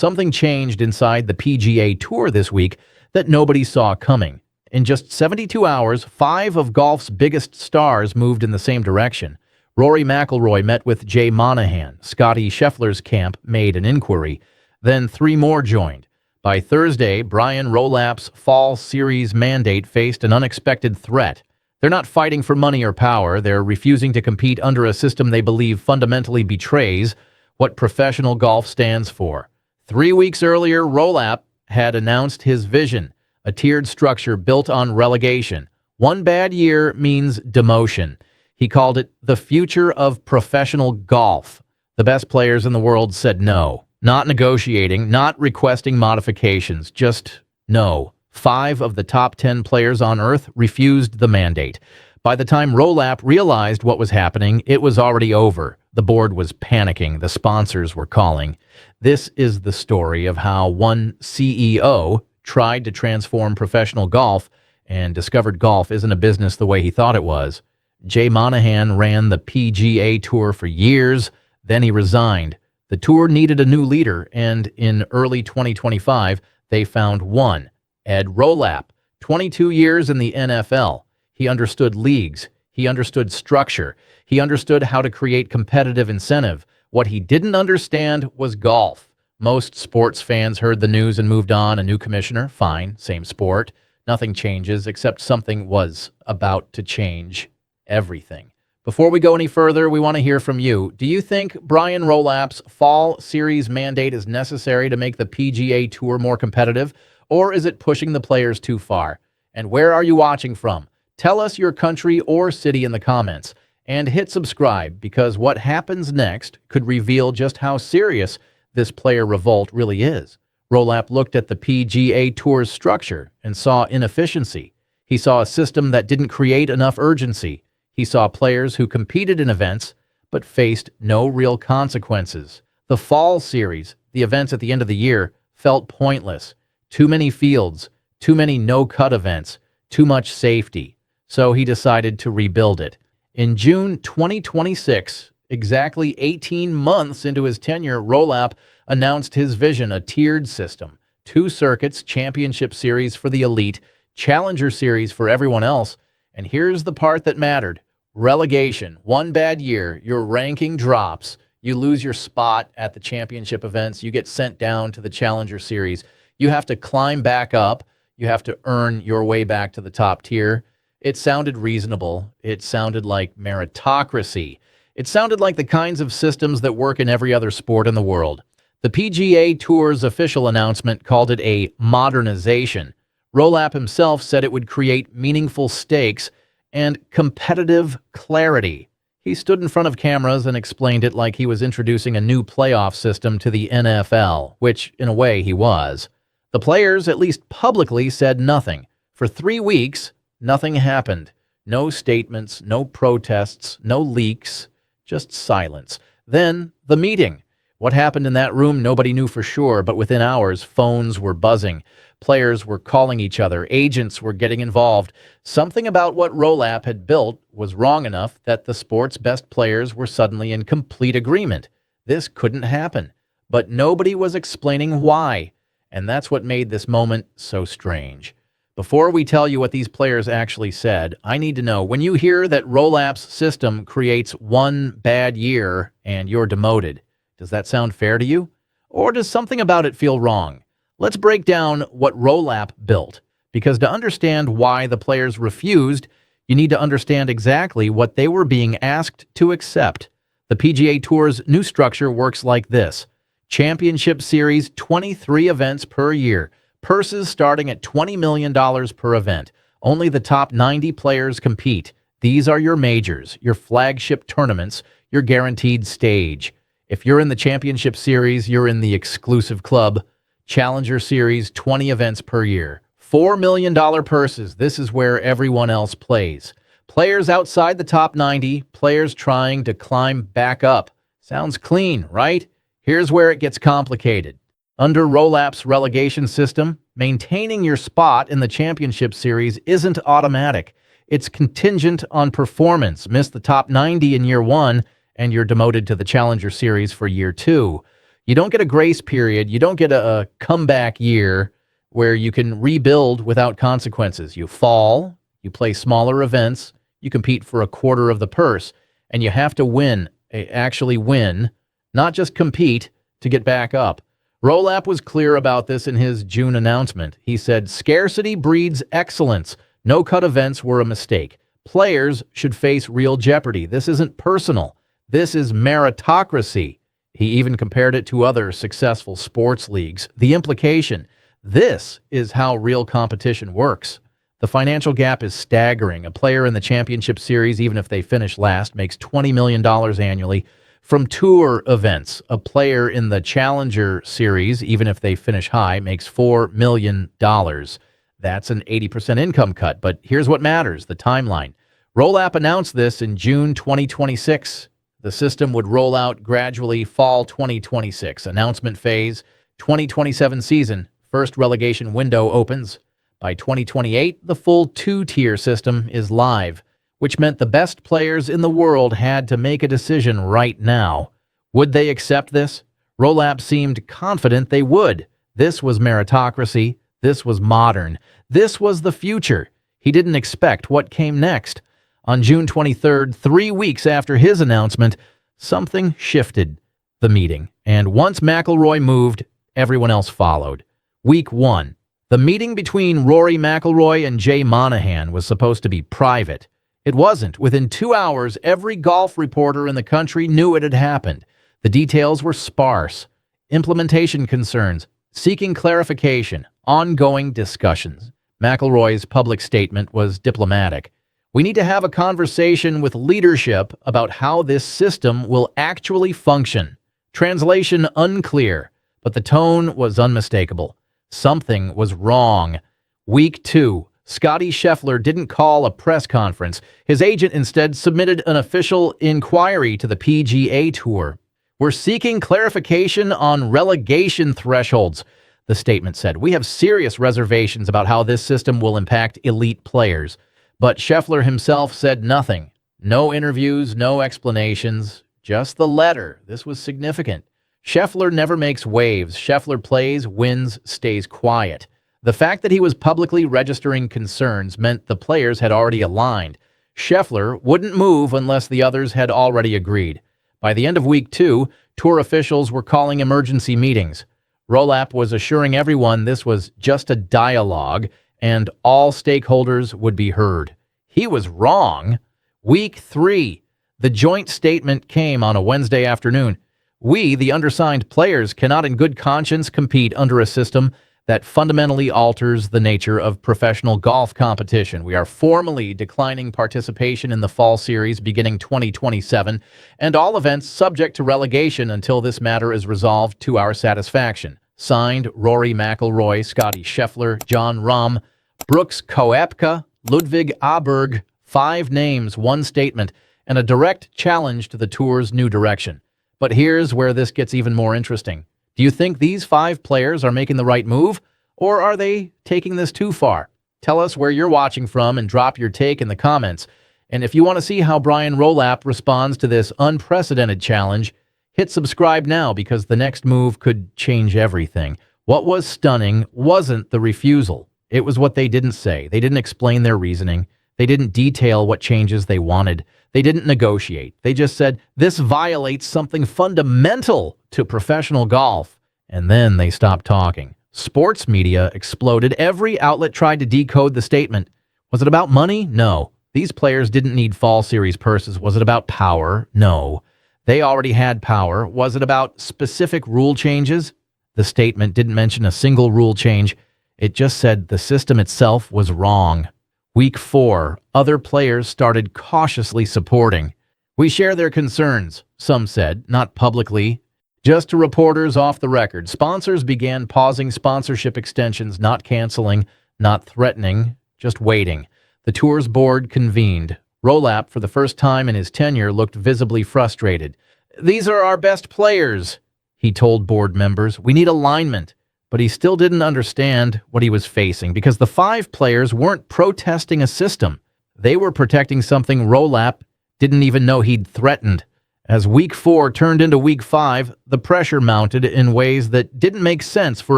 something changed inside the PGA Tour this week that nobody saw coming. In just 72 hours, 5 of golf's biggest stars moved in the same direction. Rory McIlroy met with Jay Monahan. Scottie Scheffler's camp made an inquiry. Then 3 more joined. By Thursday, Brian Rolapp's fall series mandate faced an unexpected threat. They're not fighting for money or power. They're refusing to compete under a system they believe fundamentally betrays what professional golf stands for. 3 weeks earlier, Rolap had announced his vision, a tiered structure built on relegation. One bad year means demotion. He called it the future of professional golf. The best players in the world said no. Not negotiating, not requesting modifications, just no. 5 of the top 10 players on Earth refused the mandate. By the time Rolap realized what was happening, it was already over. The board was panicking. The sponsors were calling. This is the story of how one CEO tried to transform professional golf and discovered golf isn't a business the way he thought it was. Jay Monahan ran the PGA Tour for years, then he resigned. The tour needed a new leader, and in early 2025, they found one, Ed Rolap. 22 years in the NFL. He understood leagues. He understood structure. He understood how to create competitive incentive. What he didn't understand was golf. Most sports fans heard the news and moved on. A new commissioner, fine, same sport. Nothing changes, except something was about to change everything. Before we go any further, we want to hear from you. Do you think Brian Rolap's fall series mandate is necessary to make the PGA Tour more competitive, or is it pushing the players too far? And where are you watching from? Tell us your country or city in the comments. And hit subscribe, because what happens next could reveal just how serious this player revolt really is. Rolap looked at the PGA Tour's structure and saw inefficiency. He saw a system that didn't create enough urgency. He saw players who competed in events but faced no real consequences. The fall series, the events at the end of the year, felt pointless. Too many fields, too many no-cut events, too much safety. So he decided to rebuild it. In June 2026, exactly 18 months into his tenure, Rolap announced his vision, a tiered system. 2 circuits, championship series for the elite, challenger series for everyone else. And here's the part that mattered. Relegation. One bad year, your ranking drops. You lose your spot at the championship events. You get sent down to the challenger series. You have to climb back up. You have to earn your way back to the top tier. It sounded reasonable. It sounded like meritocracy. It sounded like the kinds of systems that work in every other sport in the world. The PGA Tour's official announcement called it a modernization. Rolap himself said it would create meaningful stakes and competitive clarity. He stood in front of cameras and explained it like he was introducing a new playoff system to the NFL, which, in a way, he was. The players, at least publicly, said nothing. For 3 weeks, nothing happened. No statements, no protests, no leaks, just silence. Then, the meeting. What happened in that room, nobody knew for sure, but within hours, phones were buzzing. Players were calling each other. Agents were getting involved. Something about what Rolap had built was wrong enough that the sport's best players were suddenly in complete agreement. This couldn't happen. But nobody was explaining why. And that's what made this moment so strange. Before we tell you what these players actually said, I need to know, when you hear that Rolap's system creates one bad year and you're demoted, does that sound fair to you? Or does something about it feel wrong? Let's break down what Rolap built, because to understand why the players refused, you need to understand exactly what they were being asked to accept. The PGA Tour's new structure works like this. Championship Series, 23 events per year. Purses starting at $20 million per event. Only the top 90 players compete. These are your majors, your flagship tournaments, your guaranteed stage. If you're in the Championship Series, you're in the exclusive club. Challenger Series, 20 events per year. $4 million purses. This is where everyone else plays. Players outside the top 90, players trying to climb back up. Sounds clean, right? Here's where it gets complicated. Under Rolap's relegation system, maintaining your spot in the Championship Series isn't automatic. It's contingent on performance. Miss the top 90 in year 1, and you're demoted to the Challenger Series for year 2. You don't get a grace period. You don't get a comeback year where you can rebuild without consequences. You fall, you play smaller events, you compete for a quarter of the purse, and you have to win, actually win, not just compete to get back up. Rolap was clear about this in his June announcement. He said, "Scarcity breeds excellence. No-cut events were a mistake. Players should face real jeopardy. This isn't personal. This is meritocracy." He even compared it to other successful sports leagues. The implication, this is how real competition works. The financial gap is staggering. A player in the championship series, even if they finish last, makes $20 million annually. From tour events, a player in the Challenger Series, even if they finish high, makes $4 million. That's an 80% income cut. But here's what matters, the timeline. Rolap announced this in June 2026. The system would roll out gradually fall 2026. Announcement phase, 2027 season. First relegation window opens. By 2028, the full two-tier system is live, which meant the best players in the world had to make a decision right now. Would they accept this? Rolap seemed confident they would. This was meritocracy. This was modern. This was the future. He didn't expect what came next. On June 23rd, 3 weeks after his announcement, something shifted the meeting. And once McIlroy moved, everyone else followed. Week 1. The meeting between Rory McIlroy and Jay Monahan was supposed to be private. It wasn't. Within 2 hours, every golf reporter in the country knew it had happened. The details were sparse. Implementation concerns, seeking clarification, ongoing discussions. McIlroy's public statement was diplomatic. "We need to have a conversation with leadership about how this system will actually function." Translation unclear, but the tone was unmistakable. Something was wrong. Week 2. Scottie Scheffler didn't call a press conference. His agent instead submitted an official inquiry to the PGA Tour. "We're seeking clarification on relegation thresholds," the statement said. "We have serious reservations about how this system will impact elite players." But Scheffler himself said nothing. No interviews, no explanations, just the letter. This was significant. Scheffler never makes waves. Scheffler plays, wins, stays quiet. The fact that he was publicly registering concerns meant the players had already aligned. Scheffler wouldn't move unless the others had already agreed. By the end of week 2, tour officials were calling emergency meetings. Rolap was assuring everyone this was just a dialogue and all stakeholders would be heard. He was wrong. Week 3. The joint statement came on a Wednesday afternoon. "We, the undersigned players, cannot in good conscience compete under a system that fundamentally alters the nature of professional golf competition. We are formally declining participation in the fall series beginning 2027 and all events subject to relegation until this matter is resolved to our satisfaction." Signed, Rory McIlroy, Scottie Scheffler, Jon Rahm, Brooks Koepka, Ludvig Aberg. 5 names, 1 statement, and a direct challenge to the tour's new direction. But here's where this gets even more interesting. Do you think these 5 players are making the right move, or are they taking this too far? Tell us where you're watching from and drop your take in the comments. And if you want to see how Brian Rolap responds to this unprecedented challenge, hit subscribe now because the next move could change everything. What was stunning wasn't the refusal. It was what they didn't say. They didn't explain their reasoning. They didn't detail what changes they wanted. They didn't negotiate. They just said, "This violates something fundamental to professional golf." And then they stopped talking. Sports media exploded. Every outlet tried to decode the statement. Was it about money? No. These players didn't need fall series purses. Was it about power? No. They already had power. Was it about specific rule changes? The statement didn't mention a single rule change. It just said the system itself was wrong. Week 4, other players started cautiously supporting. "We share their concerns," some said, not publicly, just to reporters off the record. Sponsors began pausing sponsorship extensions, not canceling, not threatening, just waiting. The tour's board convened. Rolap, for the first time in his tenure, looked visibly frustrated. "These are our best players," he told board members. "We need alignment." But he still didn't understand what he was facing because the 5 players weren't protesting a system. They were protecting something Rolap didn't even know he'd threatened. As Week 4 turned into Week 5, the pressure mounted in ways that didn't make sense for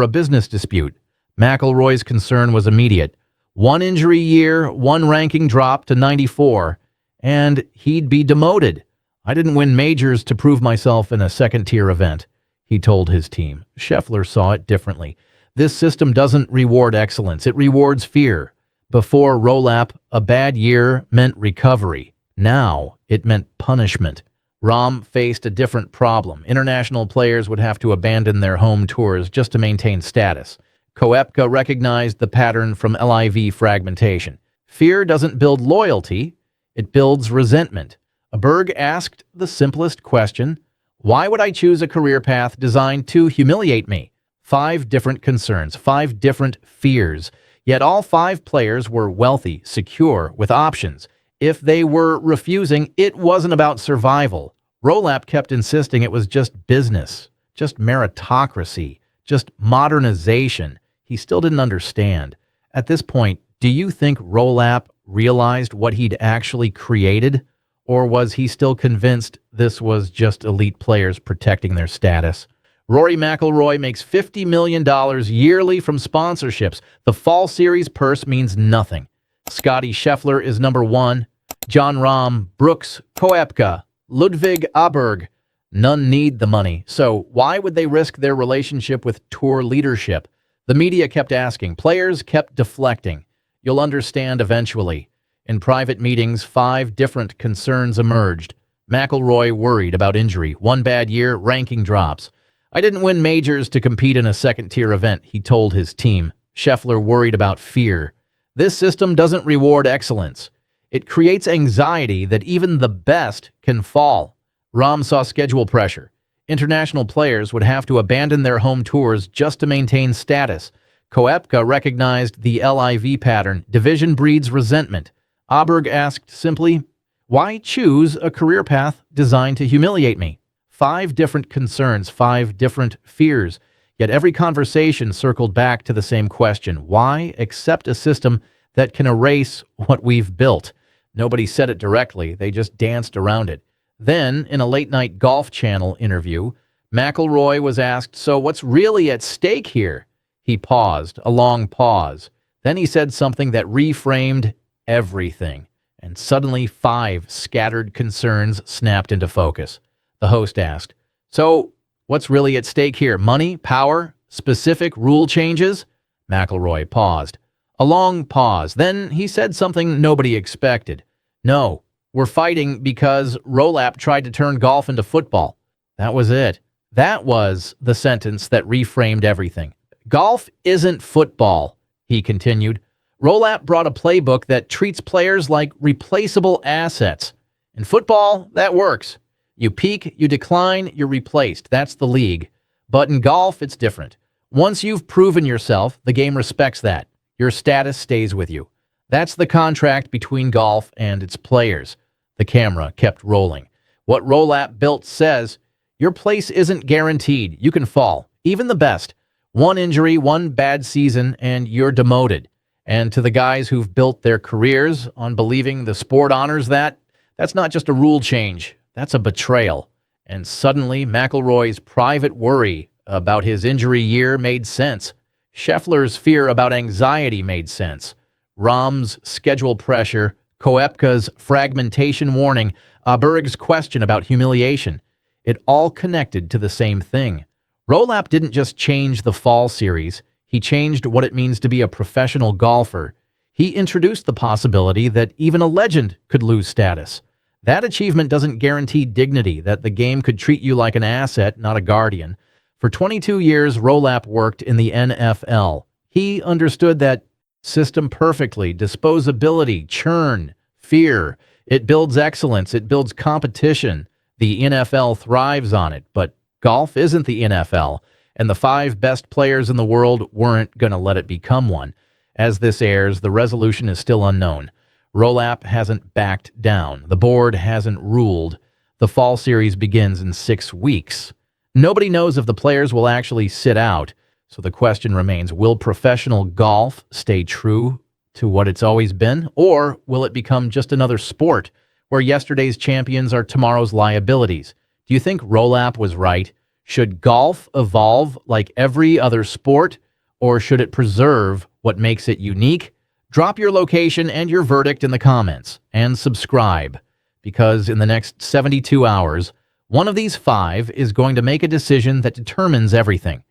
a business dispute. McIlroy's concern was immediate. One injury year, one ranking drop to 94, and he'd be demoted. I didn't win majors to prove myself in a second-tier event, he told his team. Scheffler saw it differently. This system doesn't reward excellence, it rewards fear. Before Rolap, a bad year meant recovery. Now, it meant punishment. Rahm faced a different problem. International players would have to abandon their home tours just to maintain status. Koepka recognized the pattern from LIV fragmentation. Fear doesn't build loyalty, it builds resentment. Aberg asked the simplest question, why would I choose a career path designed to humiliate me? 5 different concerns, 5 different fears. Yet all 5 players were wealthy, secure, with options. If they were refusing, it wasn't about survival. Rolap kept insisting it was just business, just meritocracy, just modernization. He still didn't understand. At this point, do you think Rolap realized what he'd actually created? Or was he still convinced this was just elite players protecting their status? Rory McIlroy makes $50 million yearly from sponsorships. The fall series purse means nothing. Scottie Scheffler is number 1. Jon Rahm, Brooks, Koepka, Ludvig Aberg. None need the money. So why would they risk their relationship with tour leadership? The media kept asking. Players kept deflecting. You'll understand eventually. In private meetings, 5 different concerns emerged. McIlroy worried about injury. One bad year, ranking drops. I didn't win majors to compete in a second-tier event, he told his team. Scheffler worried about fear. This system doesn't reward excellence. It creates anxiety that even the best can fall. Rahm saw schedule pressure. International players would have to abandon their home tours just to maintain status. Koepka recognized the LIV pattern. Division breeds resentment. Aberg asked simply, why choose a career path designed to humiliate me? 5 different concerns, 5 different fears. Yet every conversation circled back to the same question. Why accept a system that can erase what we've built? Nobody said it directly. They just danced around it. Then, in a late-night Golf Channel interview, McIlroy was asked, so what's really at stake here? He paused, a long pause. Then he said something that reframed everything. And suddenly 5 scattered concerns snapped into focus. The host asked, so what's really at stake here? Money? Power? Specific rule changes? McIlroy paused. A long pause. Then he said something nobody expected. No, we're fighting because Rolap tried to turn golf into football. That was it. That was the sentence that reframed everything. Golf isn't football, he continued. Rolap brought a playbook that treats players like replaceable assets. In football, that works. You peak, you decline, you're replaced. That's the league. But in golf, it's different. Once you've proven yourself, the game respects that. Your status stays with you. That's the contract between golf and its players. The camera kept rolling. What Rolap built says, your place isn't guaranteed. You can fall, even the best. One injury, one bad season, and you're demoted. And to the guys who've built their careers on believing the sport honors that, that's not just a rule change. That's a betrayal. And suddenly, McIlroy's private worry about his injury year made sense. Scheffler's fear about anxiety made sense. Rahm's schedule pressure, Koepka's fragmentation warning, Aberg's question about humiliation. It all connected to the same thing. Rolap didn't just change the fall series. He changed what it means to be a professional golfer. He introduced the possibility that even a legend could lose status. That achievement doesn't guarantee dignity, that the game could treat you like an asset, not a guardian. For 22 years, Rolap worked in the NFL. He understood that system perfectly. Disposability, churn, fear. It builds excellence. It builds competition. The NFL thrives on it. But golf isn't the NFL, and the 5 best players in the world weren't going to let it become one. As this airs, the resolution is still unknown. Rolap hasn't backed down. The board hasn't ruled. The fall series begins in 6 weeks. Nobody knows if the players will actually sit out. So the question remains, will professional golf stay true to what it's always been? Or will it become just another sport where yesterday's champions are tomorrow's liabilities. Do you think Rolap was right? Should golf evolve like every other sport, or should it preserve what makes it unique? Drop your location and your verdict in the comments, and subscribe, because in the next 72 hours, one of these five is going to make a decision that determines everything.